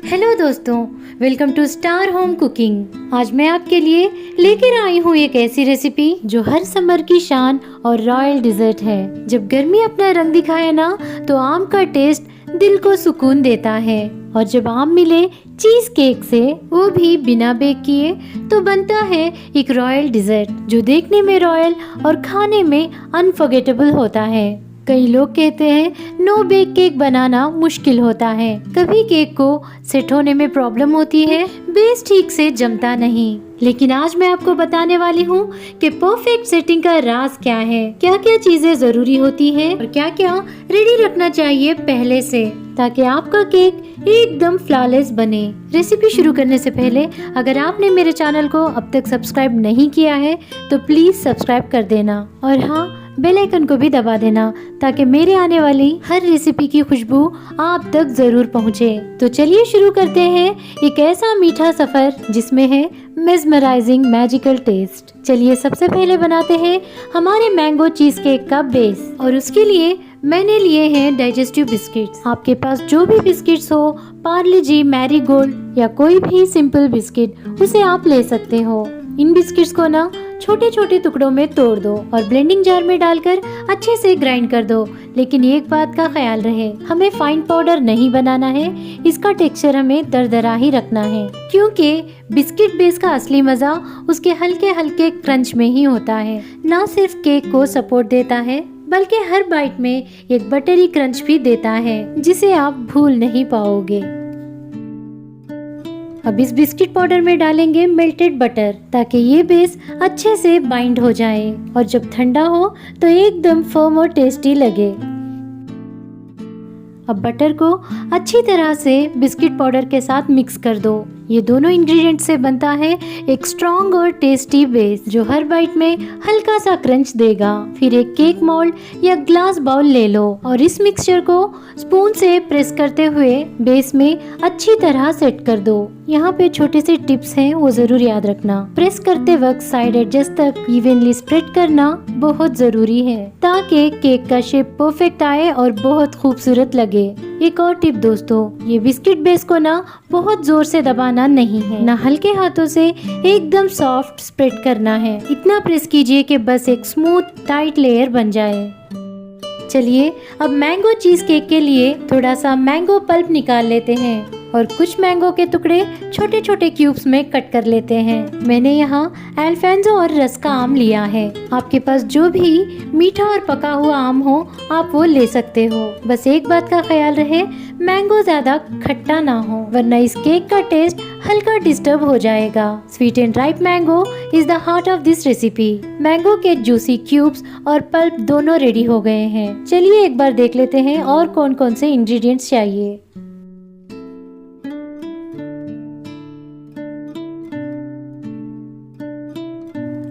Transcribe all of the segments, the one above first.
Hello दोस्तों, welcome to star home cooking. आज मैं आपके लिए लेकर आई हूँ एक ऐसी रेसिपी जो हर समर की शान और रॉयल डिजर्ट है। जब गर्मी अपना रंग दिखाए ना, तो आम का टेस्ट दिल को सुकून देता है। और जब आम मिले चीज केक से, वो भी बिना बेक किए, तो बनता है एक रॉयल डिजर्ट जो देखने में रॉयल और खाने में अनफॉरगेटेबल होता है। कई लोग कहते हैं नो बेक केक बनाना मुश्किल होता है, कभी केक को सेट होने में प्रॉब्लम होती है, बेस ठीक से जमता नहीं। लेकिन आज मैं आपको बताने वाली हूँ कि परफेक्ट सेटिंग का राज क्या है, क्या क्या चीजें जरूरी होती हैं और क्या क्या रेडी रखना चाहिए पहले से, ताकि आपका केक एकदम फ्लॉलेस बने। रेसिपी शुरू करने से पहले अगर आपने मेरे चैनल को अब तक सब्सक्राइब नहीं किया है तो प्लीज सब्सक्राइब कर देना, और हाँ, बेल आइकन को भी दबा देना ताकि मेरे आने वाली हर रेसिपी की खुशबू आप तक जरूर पहुँचे। तो चलिए शुरू करते हैं एक ऐसा मीठा सफर जिसमें है मेस्मराइजिंग मैजिकल टेस्ट। चलिए सबसे पहले बनाते हैं हमारे मैंगो चीज केक का बेस, और उसके लिए मैंने लिए हैं डाइजेस्टिव बिस्किट्स। आपके पास जो भी बिस्किट्स हो, पार्ले जी, मैरीगोल्ड या कोई भी सिंपल बिस्किट, उसे आप ले सकते हो। इन बिस्किट्स को ना छोटे छोटे टुकड़ों में तोड़ दो और ब्लेंडिंग जार में डालकर अच्छे से ग्राइंड कर दो। लेकिन एक बात का ख्याल रहे, हमें फाइन पाउडर नहीं बनाना है, इसका टेक्सचर हमें दरदरा ही रखना है, क्योंकि बिस्किट बेस का असली मजा उसके हल्के हल्के क्रंच में ही होता है। ना सिर्फ केक को सपोर्ट देता है, बल्कि हर बाइट में एक बटरी क्रंच भी देता है, जिसे आप भूल नहीं पाओगे। अब इस बिस्किट पाउडर में डालेंगे मेल्टेड बटर, ताकि ये बेस अच्छे से बाइंड हो जाए और जब ठंडा हो तो एकदम फर्म और टेस्टी लगे। अब बटर को अच्छी तरह से बिस्किट पाउडर के साथ मिक्स कर दो। ये दोनों इंग्रेडिएंट से बनता है एक स्ट्रॉन्ग और टेस्टी बेस जो हर बाइट में हल्का सा क्रंच देगा। फिर एक केक मोल्ड या ग्लास बाउल ले लो और इस मिक्सचर को स्पून से प्रेस करते हुए बेस में अच्छी तरह सेट कर दो। यहाँ पे छोटे से टिप्स हैं, वो जरूर याद रखना। प्रेस करते वक्त साइड एडजस्ट तक इवनली स्प्रेड करना बहुत जरूरी है, ताकि केक का शेप परफेक्ट आए और बहुत खूबसूरत लगे। एक और टिप दोस्तों, ये बिस्किट बेस को ना बहुत जोर से दबाना नहीं है, ना हल्के हाथों से एकदम सॉफ्ट स्प्रेड करना है। इतना प्रेस कीजिए कि बस एक स्मूथ टाइट लेयर बन जाए। चलिए अब मैंगो चीज केक के लिए थोड़ा सा मैंगो पल्प निकाल लेते हैं और कुछ मैंगो के टुकड़े छोटे छोटे क्यूब्स में कट कर लेते हैं। मैंने यहाँ अल्फांसो और रस का आम लिया है। आपके पास जो भी मीठा और पका हुआ आम हो, आप वो ले सकते हो। बस एक बात का ख्याल रहे, मैंगो ज्यादा खट्टा ना हो, वरना इस केक का टेस्ट हल्का डिस्टर्ब हो जाएगा। Sweet and ripe mango is the heart of this recipe. Mango के जूसी क्यूब्स और पल्प दोनों रेडी हो गए हैं। चलिए एक बार देख लेते हैं और कौन कौन से इंग्रेडिएंट्स चाहिए।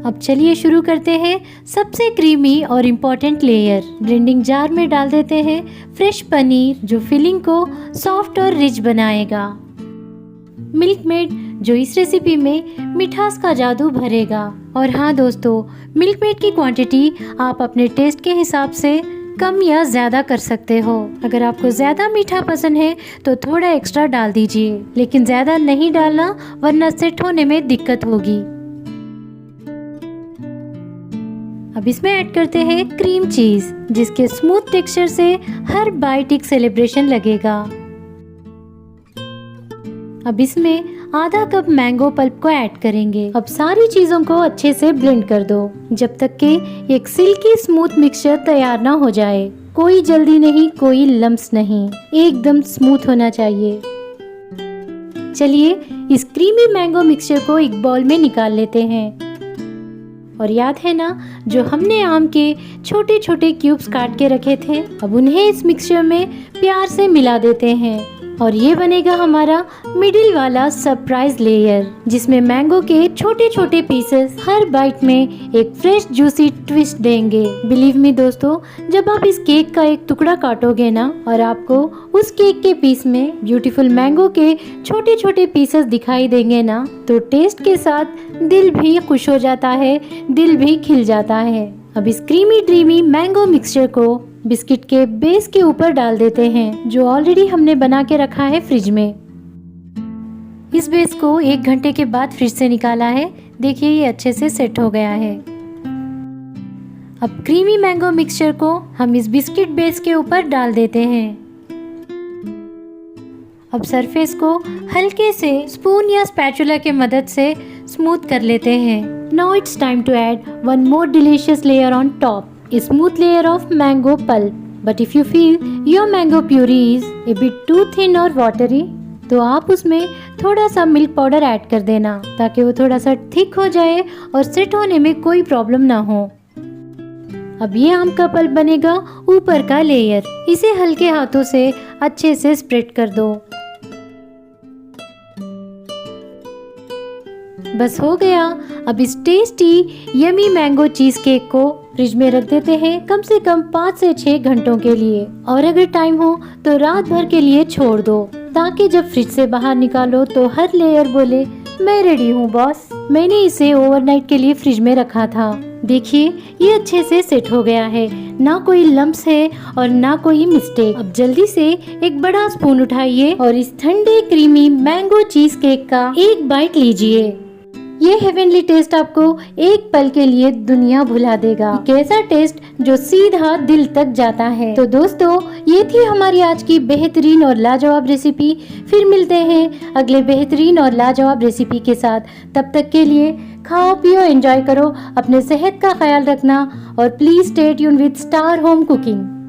अब चलिए शुरू करते हैं सबसे क्रीमी और इम्पोर्टेंट लेयर। ब्लेंडिंग जार में डाल देते हैं फ्रेश पनीर, जो फिलिंग को सॉफ्ट और रिच बनाएगा। मिल्क मेड, जो इस रेसिपी में मिठास का जादू भरेगा। और हाँ दोस्तों, मिल्क मेड की क्वांटिटी आप अपने टेस्ट के हिसाब से कम या ज्यादा कर सकते हो। अगर आपको ज्यादा मीठा पसंद है तो थोड़ा एक्स्ट्रा डाल दीजिए, लेकिन ज्यादा नहीं डालना, वरना सेट होने में दिक्कत होगी। अब इसमें ऐड करते हैं क्रीम चीज, जिसके स्मूथ टेक्सचर से हर बाइट एक सेलिब्रेशन लगेगा। अब इसमें आधा कप मैंगो पल्प को ऐड करेंगे। अब सारी चीजों को अच्छे से ब्लेंड कर दो जब तक कि एक सिल्की स्मूथ मिक्सचर तैयार ना हो जाए। कोई जल्दी नहीं, कोई लम्स नहीं, एकदम स्मूथ होना चाहिए। चलिए इस क्रीमी मैंगो मिक्सचर को एक बाउल में निकाल लेते हैं। और याद है ना, जो हमने आम के छोटे छोटे क्यूब्स काट के रखे थे, अब उन्हें इस मिक्सचर में प्यार से मिला देते हैं और ये बनेगा हमारा मिडिल वाला सरप्राइज लेयर, जिसमें मैंगो के छोटे छोटे पीसेस हर बाइट में एक फ्रेश जूसी ट्विस्ट देंगे। बिलीव मी दोस्तों, जब आप इस केक का एक टुकड़ा काटोगे ना और आपको उस केक के पीस में ब्यूटीफुल मैंगो के छोटे छोटे पीसेस दिखाई देंगे ना, तो टेस्ट के साथ दिल भी खुश हो जाता है, दिल भी खिल जाता है। अब इस क्रीमी ड्रीमी मैंगो मिक्सचर को बिस्किट के बेस के ऊपर डाल देते हैं, जो ऑलरेडी हमने बना के रखा है फ्रिज में। इस बेस को 1 घंटे के बाद फ्रिज से निकाला है। देखिए ये अच्छे से सेट हो गया है। अब क्रीमी मैंगो मिक्सचर को हम इस बिस्किट बेस के ऊपर डाल देते हैं। अब सरफेस को हल्के से स्पून या स्पैचुला के मदद से स्मूथ कर लेते हैं। Now it's time to add one more delicious layer on top, a smooth layer of mango pulp. But if you feel your mango puree is a bit too thin or watery, तो आप उसमें थोड़ा सा milk powder add कर देना ताकि वो थोड़ा सा थिक हो जाए और सेट होने में कोई प्रॉब्लम ना हो। अब ये आम का पल्प बनेगा ऊपर का लेयर। इसे हल्के हाथों से अच्छे से स्प्रेड कर दो। बस हो गया। अब इस tasty yummy mango cheese cake को फ्रिज में रख देते हैं कम से कम 5 से 6 घंटों के लिए, और अगर टाइम हो तो रात भर के लिए छोड़ दो ताकि जब फ्रिज से बाहर निकालो तो हर लेयर बोले मैं रेडी हूँ बॉस। मैंने इसे ओवरनाइट के लिए फ्रिज में रखा था। देखिए ये अच्छे से सेट हो गया है, ना कोई लम्प्स है और ना कोई मिस्टेक। अब जल्दी से एक बड़ा स्पून उठाइए और इस ठंडे क्रीमी मैंगो चीज केक का एक बाइट लीजिए। ये हेवनली टेस्ट आपको एक पल के लिए दुनिया भुला देगा। कैसा टेस्ट जो सीधा दिल तक जाता है। तो दोस्तों ये थी हमारी आज की बेहतरीन और लाजवाब रेसिपी। फिर मिलते हैं अगले बेहतरीन और लाजवाब रेसिपी के साथ। तब तक के लिए खाओ पियो एंजॉय करो, अपने सेहत का ख्याल रखना और please stay tune with star home cooking.